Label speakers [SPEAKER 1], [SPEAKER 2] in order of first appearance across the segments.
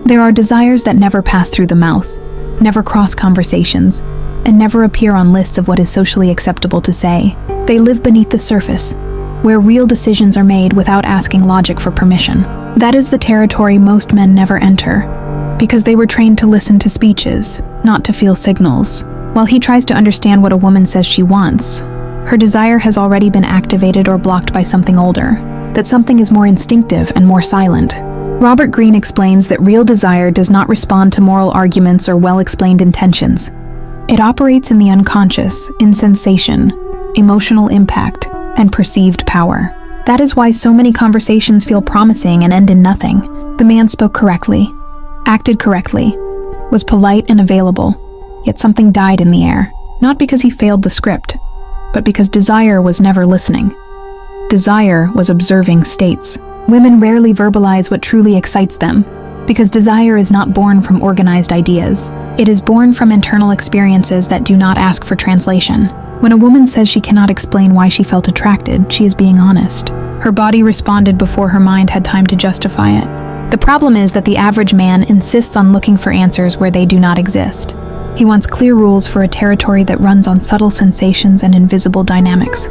[SPEAKER 1] There are desires that never pass through the mouth, never cross conversations, and never appear on lists of what is socially acceptable to say. They live beneath the surface, where real decisions are made without asking logic for permission. That is the territory most men never enter, because they were trained to listen to speeches, not to feel signals. While he tries to understand what a woman says she wants, her desire has already been activated or blocked by something older. That something is more instinctive and more silent. Robert Greene explains that real desire does not respond to moral arguments or well-explained intentions. It operates in the unconscious, in sensation, emotional impact, and perceived power. That is why so many conversations feel promising and end in nothing. The man spoke correctly, acted correctly, was polite and available, yet something died in the air. Not because he failed the script, but because desire was never listening. Desire was observing states. Women rarely verbalize what truly excites them, because desire is not born from organized ideas. It is born from internal experiences that do not ask for translation. When a woman says she cannot explain why she felt attracted, she is being honest. Her body responded before her mind had time to justify it. The problem is that the average man insists on looking for answers where they do not exist. He wants clear rules for a territory that runs on subtle sensations and invisible dynamics.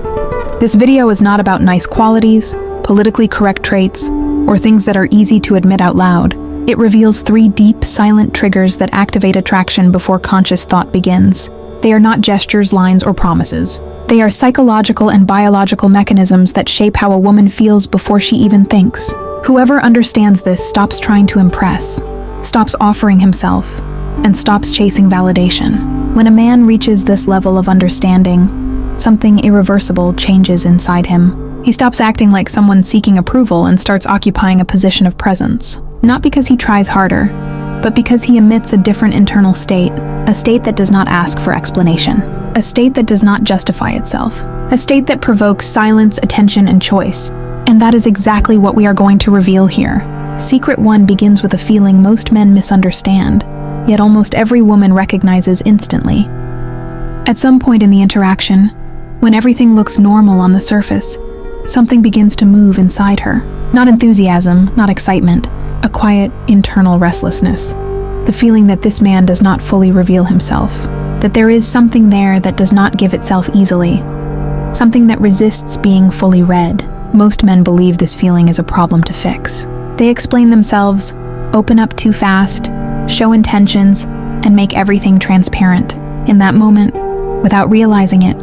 [SPEAKER 1] This video is not about nice qualities, politically correct traits, or things that are easy to admit out loud. It reveals 3 deep, silent triggers that activate attraction before conscious thought begins. They are not gestures, lines, or promises. They are psychological and biological mechanisms that shape how a woman feels before she even thinks. Whoever understands this stops trying to impress, stops offering himself, and stops chasing validation. When a man reaches this level of understanding, something irreversible changes inside him. He stops acting like someone seeking approval and starts occupying a position of presence. Not because he tries harder, but because he emits a different internal state, a state that does not ask for explanation, a state that does not justify itself, a state that provokes silence, attention, and choice. And that is exactly what we are going to reveal here. Secret 1 begins with a feeling most men misunderstand, yet almost every woman recognizes instantly. At some point in the interaction, when everything looks normal on the surface, something begins to move inside her. Not enthusiasm, not excitement, a quiet, internal restlessness. The feeling that this man does not fully reveal himself, that there is something there that does not give itself easily, something that resists being fully read. Most men believe this feeling is a problem to fix. They explain themselves, open up too fast, show intentions, and make everything transparent. In that moment, without realizing it,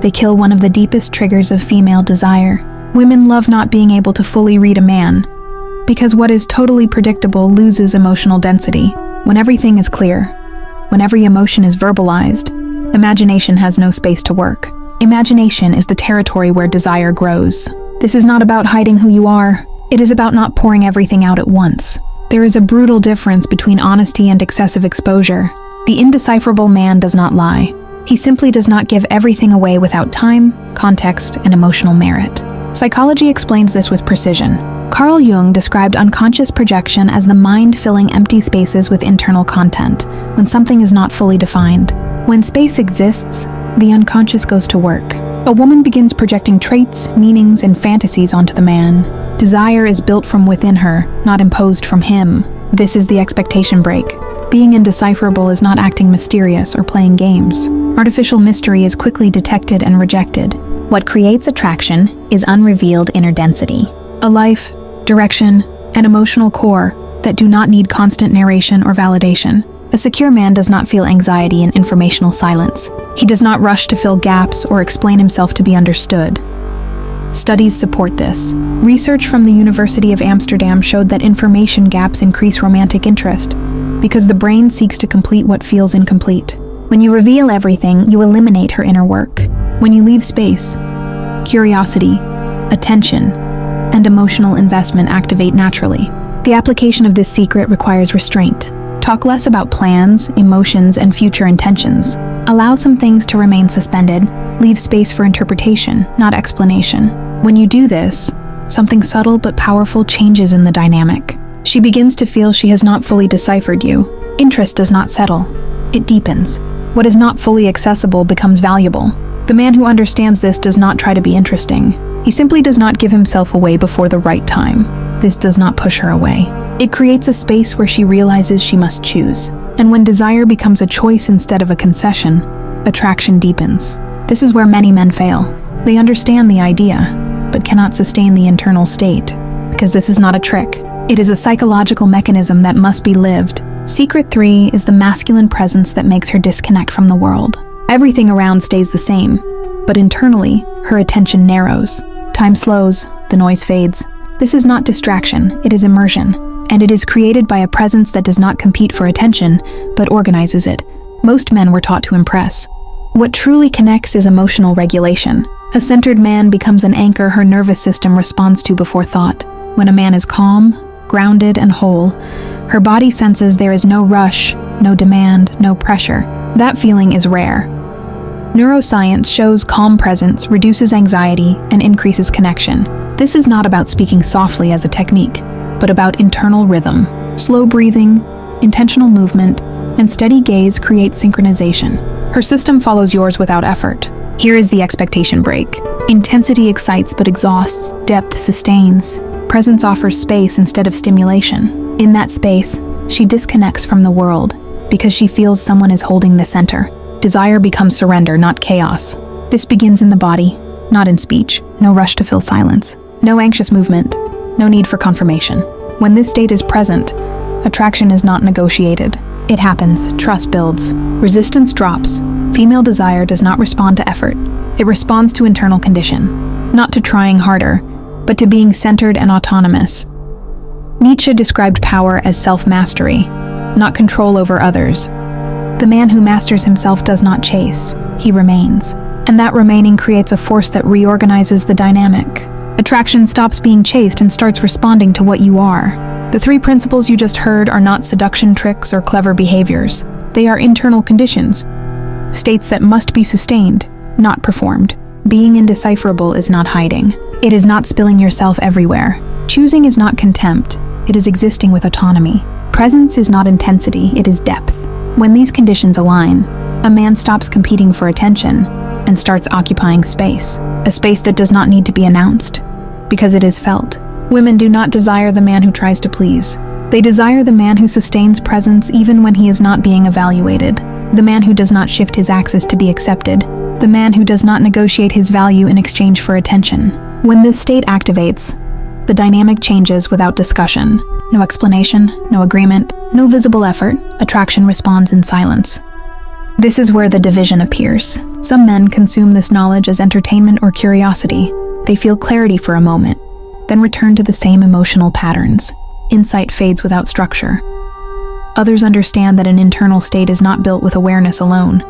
[SPEAKER 1] they kill one of the deepest triggers of female desire. Women love not being able to fully read a man, because what is totally predictable loses emotional density. When everything is clear, when every emotion is verbalized, imagination has no space to work. Imagination is the territory where desire grows. This is not about hiding who you are. It is about not pouring everything out at once. There is a brutal difference between honesty and excessive exposure. The indecipherable man does not lie. He simply does not give everything away without time, context, and emotional merit. Psychology explains this with precision. Carl Jung described unconscious projection as the mind filling empty spaces with internal content, when something is not fully defined. When space exists, the unconscious goes to work. A woman begins projecting traits, meanings, and fantasies onto the man. Desire is built from within her, not imposed from him. This is the expectation break. Being indecipherable is not acting mysterious or playing games. Artificial mystery is quickly detected and rejected. What creates attraction is unrevealed inner density. A life, direction, and emotional core that do not need constant narration or validation. A secure man does not feel anxiety in informational silence. He does not rush to fill gaps or explain himself to be understood. Studies support this. Research from the University of Amsterdam showed that information gaps increase romantic interest, because the brain seeks to complete what feels incomplete. When you reveal everything, you eliminate her inner work. When you leave space, curiosity, attention, and emotional investment activate naturally. The application of this secret requires restraint. Talk less about plans, emotions, and future intentions. Allow some things to remain suspended. Leave space for interpretation, not explanation. When you do this, something subtle but powerful changes in the dynamic. She begins to feel she has not fully deciphered you. Interest does not settle. It deepens. What is not fully accessible becomes valuable. The man who understands this does not try to be interesting. He simply does not give himself away before the right time. This does not push her away. It creates a space where she realizes she must choose. And when desire becomes a choice instead of a concession, attraction deepens. This is where many men fail. They understand the idea, but cannot sustain the internal state, because this is not a trick. It is a psychological mechanism that must be lived. Secret 3 is the masculine presence that makes her disconnect from the world. Everything around stays the same, but internally, her attention narrows. Time slows, the noise fades. This is not distraction, it is immersion, and it is created by a presence that does not compete for attention, but organizes it. Most men were taught to impress. What truly connects is emotional regulation. A centered man becomes an anchor her nervous system responds to before thought. When a man is calm, grounded, and whole, her body senses there is no rush, no demand, no pressure. That feeling is rare. Neuroscience shows calm presence reduces anxiety and increases connection. This is not about speaking softly as a technique, but about internal rhythm. Slow breathing, intentional movement, and steady gaze create synchronization. Her system follows yours without effort. Here is the expectation break. Intensity excites but exhausts, depth sustains. Presence offers space instead of stimulation. In that space, she disconnects from the world because she feels someone is holding the center. Desire becomes surrender, not chaos. This begins in the body, not in speech. No rush to fill silence. No anxious movement. No need for confirmation. When this state is present, attraction is not negotiated. It happens, trust builds, resistance drops. Female desire does not respond to effort. It responds to internal condition, not to trying harder, but to being centered and autonomous. Nietzsche described power as self-mastery, not control over others. The man who masters himself does not chase, he remains. And that remaining creates a force that reorganizes the dynamic. Attraction stops being chased and starts responding to what you are. The 3 principles you just heard are not seduction tricks or clever behaviors. They are internal conditions, states that must be sustained, not performed. Being indecipherable is not hiding. It is not spilling yourself everywhere. Choosing is not contempt. It is existing with autonomy. Presence is not intensity, it is depth. When these conditions align, a man stops competing for attention and starts occupying space. A space that does not need to be announced, because it is felt. Women do not desire the man who tries to please. They desire the man who sustains presence even when he is not being evaluated. The man who does not shift his axis to be accepted. The man who does not negotiate his value in exchange for attention. When this state activates, the dynamic changes without discussion. No explanation, no agreement, no visible effort. Attraction responds in silence. This is where the division appears. Some men consume this knowledge as entertainment or curiosity. They feel clarity for a moment, then return to the same emotional patterns. Insight fades without structure. Others understand that an internal state is not built with awareness alone.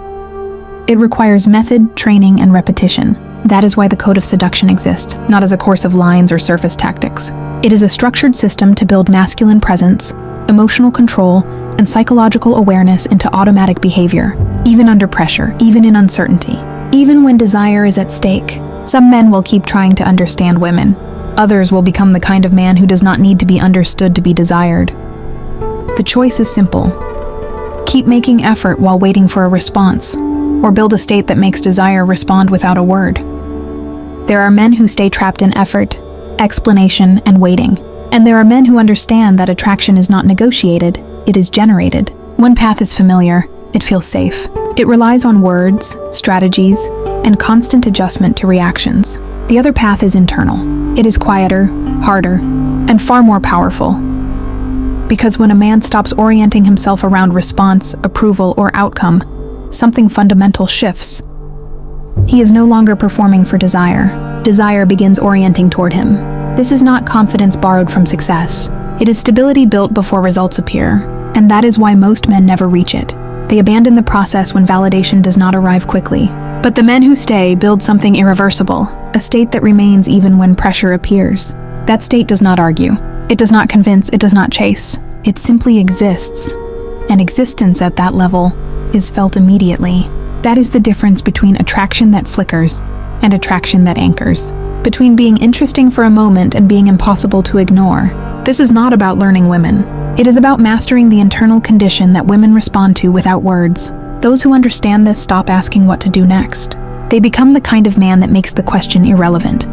[SPEAKER 1] It requires method, training, and repetition. That is why the code of seduction exists, not as a course of lines or surface tactics. It is a structured system to build masculine presence, emotional control, and psychological awareness into automatic behavior, even under pressure, even in uncertainty, even when desire is at stake. Some men will keep trying to understand women. Others will become the kind of man who does not need to be understood to be desired. The choice is simple. Keep making effort while waiting for a response, or build a state that makes desire respond without a word. There are men who stay trapped in effort, explanation, and waiting. And there are men who understand that attraction is not negotiated, it is generated. One path is familiar, it feels safe. It relies on words, strategies, and constant adjustment to reactions. The other path is internal. It is quieter, harder, and far more powerful. Because when a man stops orienting himself around response, approval, or outcome, something fundamental shifts. He is no longer performing for desire. Desire begins orienting toward him. This is not confidence borrowed from success. It is stability built before results appear, and that is why most men never reach it. They abandon the process when validation does not arrive quickly. But the men who stay build something irreversible, a state that remains even when pressure appears. That state does not argue. It does not convince, it does not chase. It simply exists. And existence at that level is felt immediately. That is the difference between attraction that flickers and attraction that anchors. Between being interesting for a moment and being impossible to ignore. This is not about learning women. It is about mastering the internal condition that women respond to without words. Those who understand this stop asking what to do next. They become the kind of man that makes the question irrelevant.